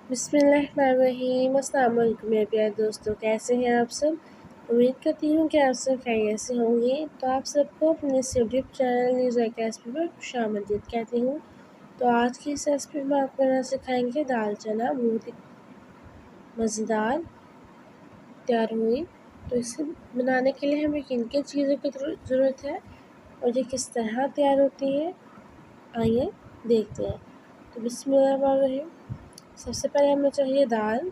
बिस्मिल्लाहिर्रहमानिर्रहीम। अस्सलाम वालेकुम मेरे प्यारे दोस्तों, कैसे हैं आप सब। उम्मीद करती हूँ कि आप सब खैरियत से होंगे। तो आप सबको अपने इस यूट्यूब चैनल न्यूज़ रेसिपी पर खुशामदीद कहती हूँ। तो आज की इस रेसिपी में आपको बनाना सिखाएंगे दाल चना, बहुत ही मज़ेदार तैयार हुई। तो इसे बनाने के लिए हमें किन किन चीज़ों की ज़रूरत है और ये किस तरह तैयार होती है, आइए देखते हैं। तो बिस्मिल्लाहिर्रहमानिर्रहीम। सबसे पहले हमें चाहिए दाल।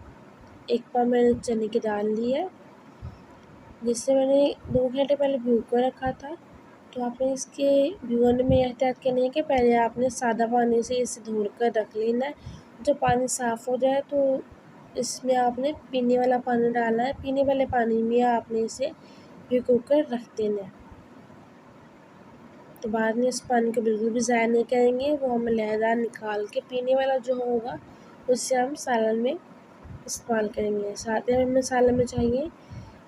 एक पाव मैंने चने की दाल ली है, जिसे मैंने 2 घंटे पहले भिगो कर रखा था। तो आपने इसके भिगोने में एहतियात करनी है कि पहले आपने सादा पानी से इसे धोकर रख लेना है। जब पानी साफ़ हो जाए तो इसमें आपने पीने वाला पानी डालना है। पीने वाले पानी में आपने इसे भिगो कर रख देना है। तो बाद में इस पानी को बिल्कुल भी ज़ाया नहीं करेंगे, वो हम लहदा निकाल के पीने वाला जो होगा उससे हम सालन में इस्तेमाल करेंगे। साथ ही हमें सालन में चाहिए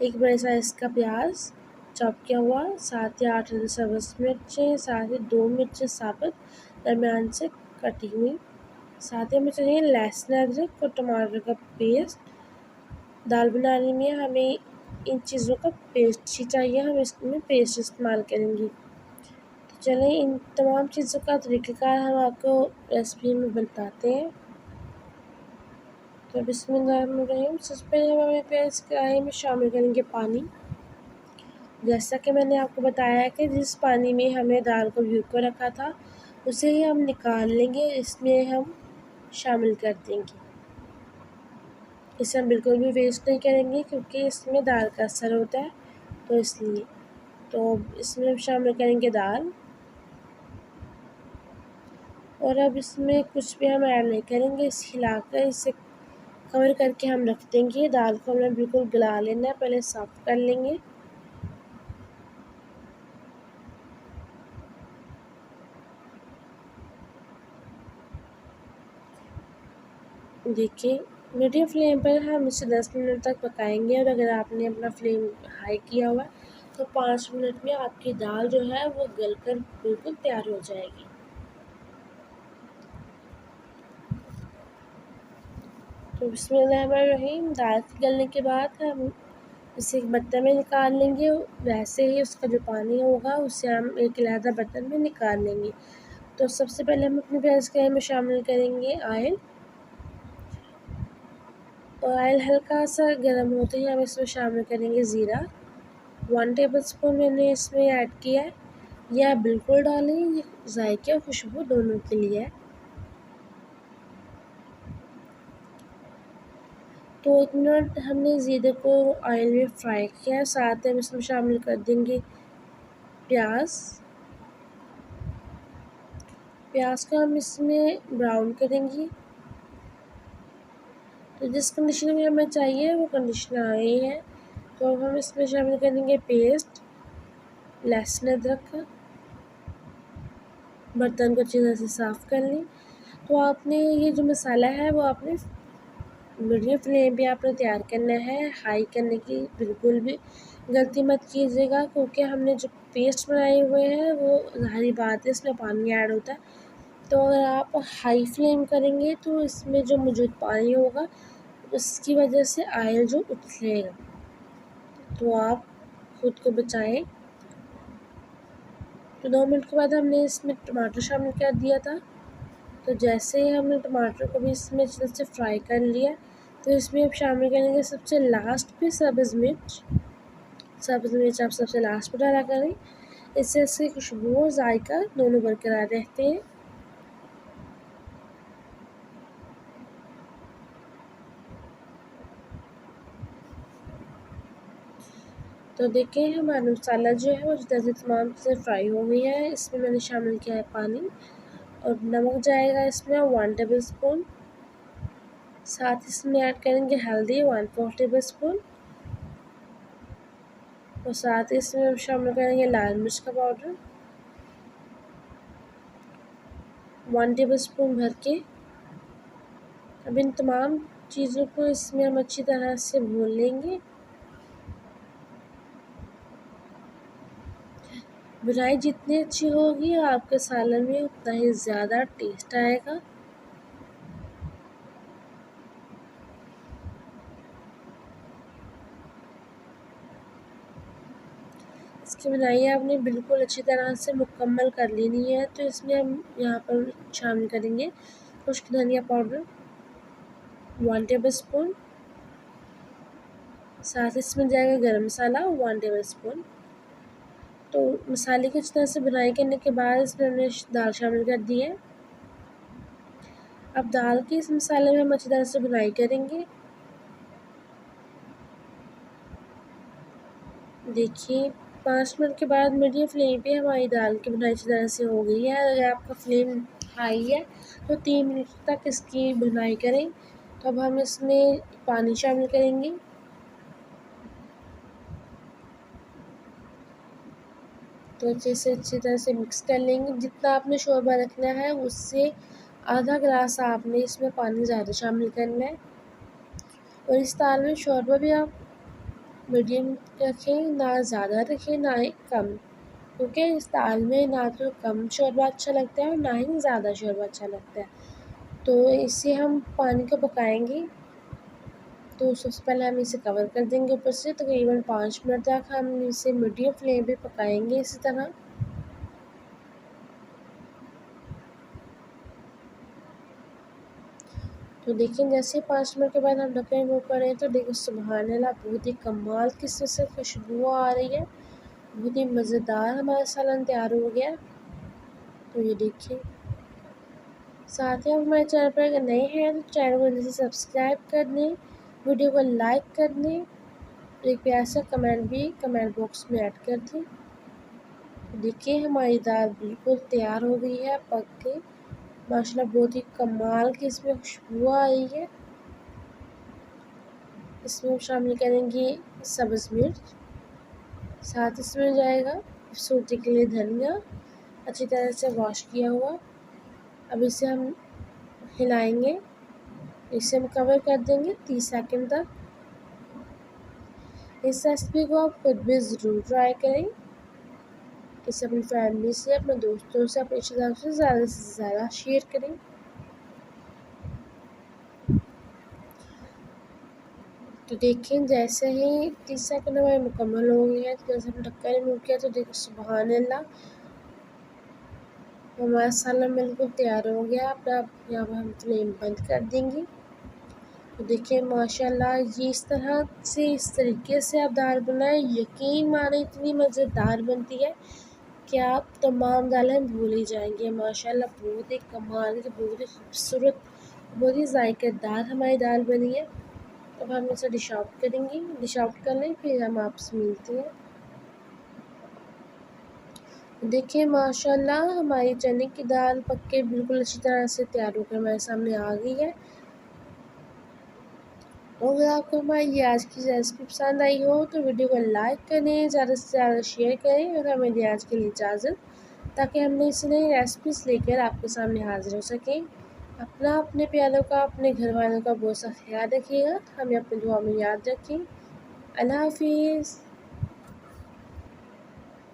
एक बड़े साइज़ का प्याज चॉप किया हुआ, 7 या 8 सब्ज़ मिर्चें, साथ ही 2 मिर्चें साबुत दरमियान से कटी हुई। साथ ही हमें चाहिए लहसुन, अदरक और टमाटर का पेस्ट। दाल बनाने में हमें इन चीज़ों का पेस्ट ही चाहिए, हम इसमें पेस्ट इस्तेमाल करेंगे। तो चलिए इन तमाम चीज़ों का तरीक़ाकार हम आपको रेसिपी में बताते हैं। तो बिस्मिल्लाहिर्रहमानिर्रहीम। सबसे पहले हम अपने प्याज कढ़ाई में शामिल करेंगे पानी। जैसा कि मैंने आपको बताया है कि जिस पानी में हमने दाल को भिगो कर रखा था उसे ही हम निकाल लेंगे, इसमें हम शामिल कर देंगे। इसे हम बिल्कुल भी वेस्ट नहीं करेंगे क्योंकि इसमें दाल का असर होता है, तो इसलिए। तो इसमें हम शामिल करेंगे दाल, और अब इसमें कुछ भी हम ऐड नहीं करेंगे। इसे हिलाकर इसे कवर करके हम रख देंगे। दाल को हमें बिल्कुल गला लेना है, पहले साफ़ कर लेंगे। देखिए, मीडियम फ्लेम पर हम इसे 10 मिनट तक पकाएंगे, और अगर आपने अपना फ्लेम हाई किया हुआ है तो 5 मिनट में आपकी दाल जो है वो गलकर बिल्कुल तैयार हो जाएगी। तो बिस्मिल्लाहिर्रहमानिर्रहीम। दाल के गलने के बाद हम इसे एक बर्तन में निकाल लेंगे। वैसे ही उसका जो पानी होगा उसे हम एक अलहदा बर्तन में निकाल लेंगे। तो सबसे पहले हम अपने प्याज कढ़ाई में शामिल करेंगे ऑयल। और ऑयल हल्का सा गर्म होते ही हम इसमें शामिल करेंगे ज़ीरा। 1 टेबलस्पून मैंने इसमें ऐड किया है। यह आप बिल्कुल डालें, ये जायके और खुशबू दोनों के लिए है। तो 1 मिनट हमने ज़ीरे को ऑयल में फ्राई किया है। साथ ही हम इसमें शामिल कर देंगे प्याज। प्याज को हम इसमें ब्राउन करेंगे। तो जिस कंडीशन में हमें चाहिए वो कंडीशन आ गई है। तो अब हम इसमें शामिल करेंगे पेस्ट लहसुन अदरक का। बर्तन को अच्छी तरह से साफ़ कर लें। तो आपने ये जो मसाला है वो आपने मीडियम फ्लेम पे आपने तैयार करना है, हाई करने की बिल्कुल भी गलती मत कीजिएगा, क्योंकि हमने जो पेस्ट बनाए हुए हैं वो ज़ाहिर बात है इसमें पानी ऐड होता है। तो अगर आप हाई फ्लेम करेंगे तो इसमें जो मौजूद पानी होगा उसकी वजह से ऑयल जो उछलेगा, तो आप खुद को बचाएं। तो 2 मिनट के बाद हमने इसमें टमाटर शामिल कर दिया था। तो जैसे ही हमने टमाटर को भी इसमें अच्छे से फ्राई कर लिया, तो इसमें अब शामिल करेंगे सबसे लास्ट पे सब्ज़ मिर्च। सब्ज़ मिर्च आप सबसे लास्ट पे डाला करें, इससे इसकी खुशबू और जायका दोनों बरकरार रहते हैं। तो देखिए हमारा मसाला जो है वो जैसे तमाम चीज़ें फ्राई हो गई है। इसमें मैंने शामिल किया है पानी, और नमक जाएगा इसमें 1 टेबलस्पून। साथ इसमें ऐड करेंगे हल्दी 1/4 टेबलस्पून, और साथ ही इसमें हम शामिल करेंगे लाल मिर्च का पाउडर 1 टेबलस्पून भर के। अब इन तमाम चीज़ों को इसमें हम अच्छी तरह से भून लेंगे। भुनाई जितनी अच्छी होगी आपके सालन में उतना ही ज़्यादा टेस्ट आएगा। इसकी बुनाई आपने बिल्कुल अच्छी तरह से मुकम्मल कर लेनी है। तो इसमें हम यहाँ पर शामिल करेंगे खुश्क धनिया पाउडर 1 टेबल स्पून, साथ इसमें जाएगा गरम मसाला 1 टेबल स्पून। तो मसाले की अच्छी तरह से बुनाई करने के बाद इसमें हमने दाल शामिल कर दी है। अब दाल के इस मसाले में हम अच्छी तरह से बुनाई करेंगे। देखिए 5 मिनट के बाद मीडियम फ्लेम पे हमारी दाल की बुनाई अच्छी तरह से हो गई है। अगर आपका फ्लेम हाई है तो 3 मिनट तक इसकी बुनाई करें। तो अब हम इसमें पानी शामिल करेंगे। तो अच्छी तरह से मिक्स कर लेंगे। जितना आपने शोरबा रखना है उससे आधा गिलास आपने इसमें पानी ज़्यादा शामिल करना है। और इस दाल में शोरबा भी आप मीडियम रखें, ना ज़्यादा रखें ना ही कम, क्योंकि इस दाल में ना तो कम शोरबा अच्छा लगता है और ना ही ज़्यादा शोरबा अच्छा लगता है। तो इसे हम पानी को पकाएंगे। तो सबसे पहले हम इसे कवर कर देंगे ऊपर से। तकरीबन 5 मिनट तक हम इसे मीडियम फ्लेम पे पकाएंगे इसी तरह। तो देखिए जैसे 5 मिनट के बाद हम ढक्कन रिमूव करें तो देखो सुबहान अल्लाह, बहुत ही कमाल की से खुशबू आ रही है। बहुत ही मज़ेदार हमारा सालन तैयार हो गया। तो ये देखिए, साथ ही आप हमारे चैनल पर अगर नए हैं तो चैनल को जल्दी से सब्सक्राइब कर दें, वीडियो को लाइक कर दें, एक प्यारा सा कमेंट भी कमेंट बॉक्स में ऐड कर दें। तो देखिए हमारी दाल बिल्कुल तैयार हो गई है पक के। माशाल्लाह बहुत ही कमाल की इसमें खुशबू आ रही है। इसमें हम शामिल करेंगे सब्ज़ मिर्च, साथ इसमें जाएगा सूती के लिए धनिया अच्छी तरह से वॉश किया हुआ। अब इसे हम हिलाएंगे, इसे हम कवर कर देंगे 30 सेकंड तक। इस रेसिपी को आप खुद भी ज़रूर ट्राई करें। इसे अपनी फैमिली से, अपने दोस्तों से, अपने रिश्तेदारों से ज़्यादा शेयर करें। तो देखें जैसे ही 30 सेकंड हमारे मुकम्मल हो गए हैं, तो जैसे हम ढक्कन रिमूव किया तो देखो सुबहान अल्लाह, हमारा सालन बिल्कुल तैयार हो गया। अब यहाँ पर हम फ्लेम बंद कर देंगे। तो देखिए माशाल्लाह, ये इस तरीके से आप दाल बनाएं, यकीन माने इतनी मज़ेदार बनती है कि आप तमाम दालें भूल ही जाएंगे। माशाल्लाह बहुत ही कमाल की, बहुत ही खूबसूरत, बहुत ही जायकेदार हमारी दाल बनी है। अब हम इसे डिश आउट करेंगे, डिश आउट कर लें फिर हम आपसे मिलते हैं। देखिए माशाल्लाह हमारी चने की दाल पक के बिल्कुल अच्छी तरह से तैयार होकर हमारे सामने आ गई है। और अगर आपको हमारी ये आज की रेसिपी पसंद आई हो तो वीडियो को लाइक करें, ज़्यादा से ज़्यादा शेयर करें और हमें दें आज के लिए इजाज़त, ताकि हम इसी नई रेसिपीज़ लेकर आपके सामने हाज़िर हो सकें। अपना, अपने प्यारों का, अपने घर वालों का बहुत सा ख्याल रखिएगा। हमें अपनी दुआ में याद रखें। अल्लाह हाफ़िज़।